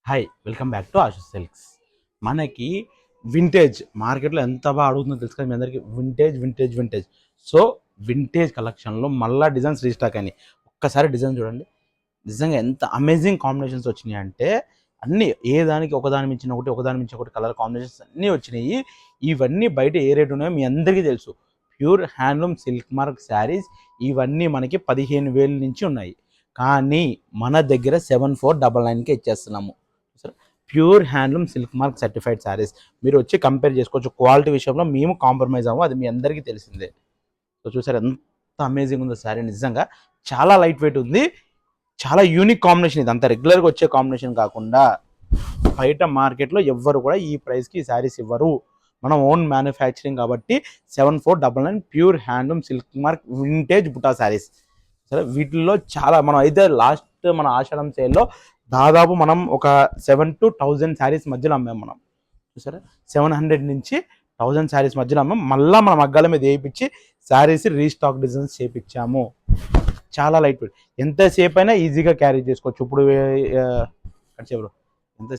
Hi welcome back to Ashu silks. మనకి vintage మార్కెట్లో ఎంత బాగా అడుగుతుందో తెలుసు కదా మీ అందరికీ. వింటేజ్ సో వింటేజ్ కలెక్షన్లో మళ్ళీ డిజైన్స్ రీస్టాక్ అయినాయి. ఒక్కసారి డిజైన్ చూడండి, నిజంగా ఎంత అమేజింగ్ కాంబినేషన్స్ వచ్చినాయి అంటే అన్నీ ఏ దానికి ఒకదాని మించిన ఒకటి, ఒకదాని మించిన ఒకటి కలర్ కాంబినేషన్స్ అన్నీ వచ్చినాయి. ఇవన్నీ బయట ఏ రేట్ ఉన్నాయో మీ అందరికీ తెలుసు. Pure handloom silk mark saris ఇవన్నీ మనకి 15,000 నుంచి ఉన్నాయి. కానీ మన దగ్గర 7499కే ఇచ్చేస్తున్నాము. Pure handloom silk mark certified saris మీరు వచ్చి కంపేర్ చేసుకోవచ్చు. క్వాలిటీ విషయంలో మేము కాంప్రమైజ్ అవ్వము, అది మీ అందరికీ తెలిసిందే. సో చూసారు ఎంత అమేజింగ్ ఉందో శారీ, నిజంగా చాలా లైట్ వెయిట్ ఉంది, చాలా యూనిక్ కాంబినేషన్. ఇది అంత రెగ్యులర్గా వచ్చే కాంబినేషన్ కాకుండా బయట మార్కెట్లో ఎవ్వరు కూడా ఈ ప్రైస్కి ఈ శారీస్ ఇవ్వరు. మనం ఓన్ మ్యానుఫ్యాక్చరింగ్ కాబట్టి 7499 pure handloom silk mark vintage buta saris. సరే వీటిల్లో చాలా మనం అయితే లాస్ట్ మన ఆషాఢం సేల్లో దాదాపు మనం ఒక 7 to 1000 శారీస్ మధ్యలో అమ్మాం మనం. చూసారా 700 నుంచి 1000 శారీస్ మధ్యలో అమ్మాం. మళ్ళీ మనం మగ్గాల మీద వేయించి శారీస్ రీస్టాక్ డిజైన్స్ చేయించాము. చాలా లైట్ వెయిట్, ఎంతసేపు అయినా ఈజీగా క్యారీ చేసుకోవచ్చు. ఇప్పుడు